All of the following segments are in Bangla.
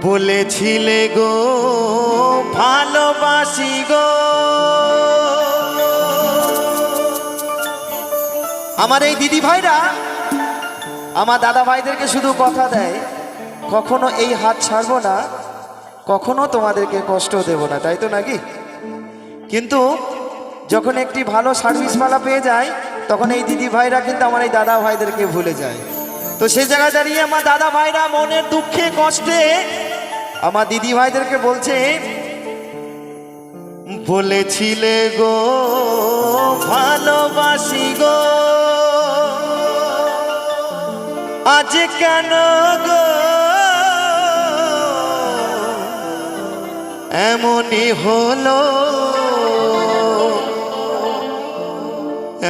বলেছিলে গো ভালোবাসি গো। আমার এই দিদি ভাইরা আমার দাদা ভাইদেরকে শুধু কথা দেয়, কখনো এই হাত ছাড়বো না, কখনো তোমাদেরকে কষ্ট দেব না, তাই তো নাকি? কিন্তু যখন একটি ভালো সার্ভিসওয়ালা পেয়ে যায় তখন এই দিদি ভাইরা কিন্তু আমার এই দাদা ভাইদেরকে ভুলে যায়। তো সেই জায়গায় দাঁড়িয়ে আমার দাদা ভাইরা মনের দুঃখে কষ্টে আমার দিদি ভাইদেরকে বলছে, বলেছিলে গো ভালোবাসি গো, আজ কেন গো এমনই হলো,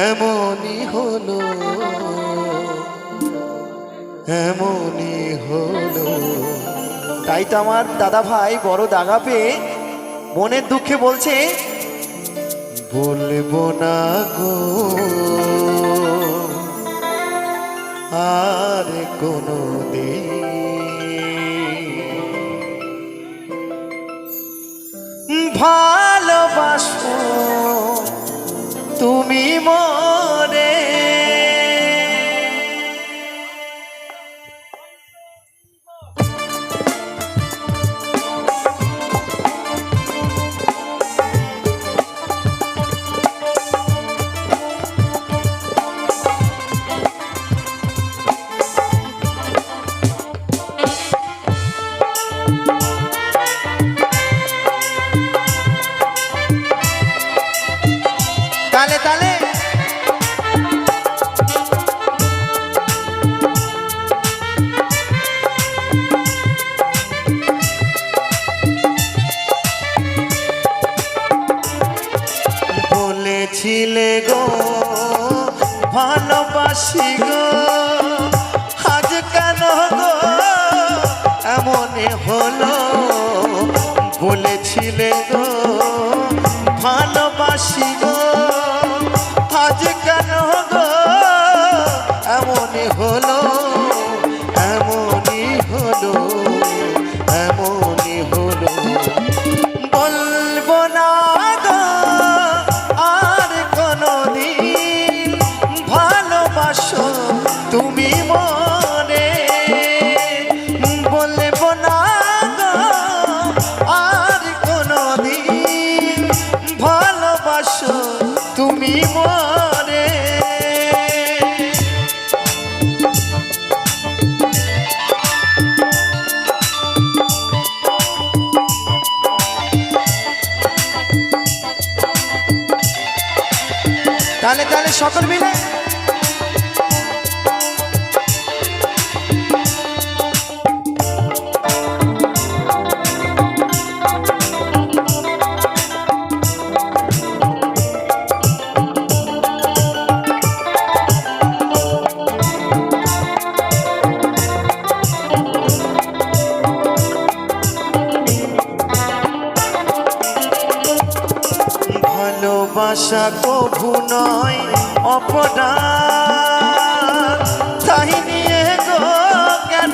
এমনই হলো, এমনই হলো। তাই তো আমার দাদা ভাই বড় দাগা পেয়ে মনের দুঃখে বলছে, বলবো না গো আর কোনো দিন, ভালোবাসো তুমি মরে। তালে তালে বলেছিলে গো ভালোবাসি গো, আজ কেন গো এমনই হলো। বলেছিলে গো ভালোবাসি গো, আজ কেন গো এমনই হলো, এমনই হলো, এমনই হলো। বলবো না গো আর কোনোদিন, ভালোবাসো তুমি মনে। বলবো না গো আর কোনোদিন, ভালোবাসো তুমি মনে। তাহলে তাহলে সকল মিলে ভালোবাসা কভু নয় অপরাধ, তাই নিয়ে গো কেন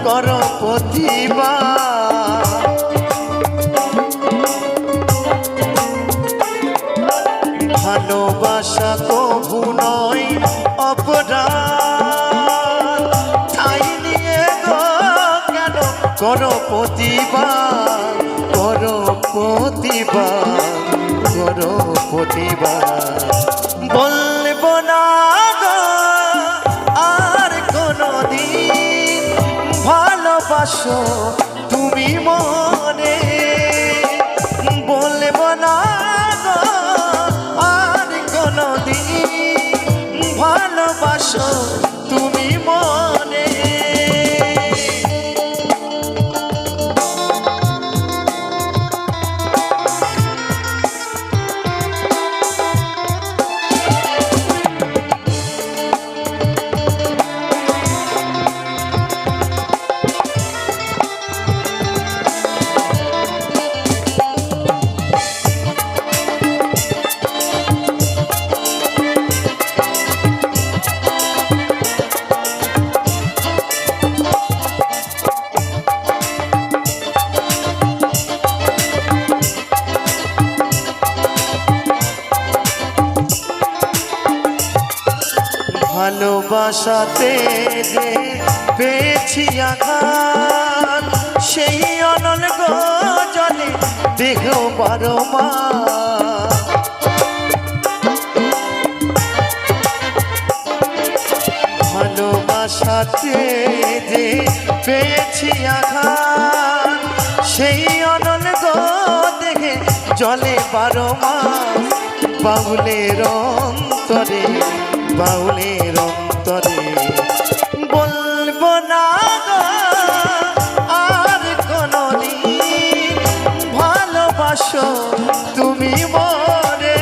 করো প্রতিবাদ। ভালোবাসা কভু নয় অপরাধ, তাই নিয়ে গো কেন করো প্রতিবাদ, করো প্রতিবাদ, করো প্রতিবাদ। বলবো না গো আর কোনোদিন, ভালোবাসো তুমি মনে। বলবো না গো আর কোনোদিন, ভালোবাসো তুমি মনে। ভালোবাসাতে যে পেয়েছি আঘাত, সেই অনল জলে দেহ বারো মাস। ভালোবাসাতে যে পেয়েছি আঘাত, সেই অনল দেখে জলে বারো মাস। বাউলের অন্তরে, বাউলের অন্তরে বলবো না গো আর কোনদিন, ভালোবাসো তুমি মরে।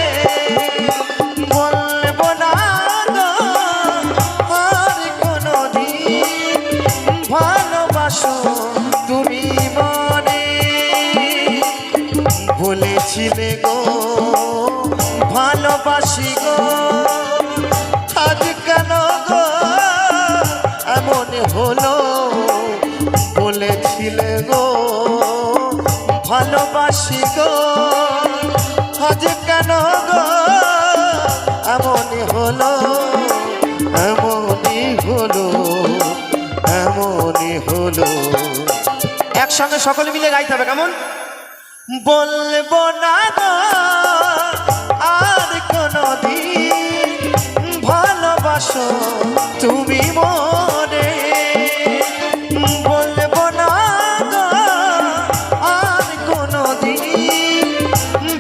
বলবো না গো আর কোনদিন, ভালোবাসো তুমি মরে। বলেছিলে গো ভালোবাসি গো, আজ কেন গো এমন হলো। বলেছিলে গো ভালোবাসি গো, আজ কেন গো এমন হলো। এমনই হলো, এমনই হলো। একসঙ্গে সকলে মিলে গাইতে হবে, কেমন? বলবো না গো আর কোনদিন, ভালোবাসো তুমি মরে। বলবো না গো আর কোনদিন,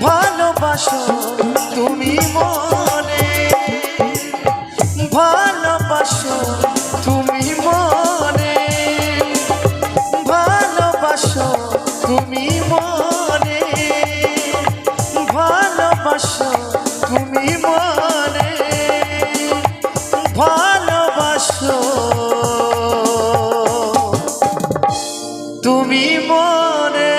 ভালোবাসো তুমি মরে। ভালোবাসো তুমি মরে, ভালোবাসো তুমি মরে, ভালোবাসো তুমি মরে, ভালোবাসো তুমি মরে।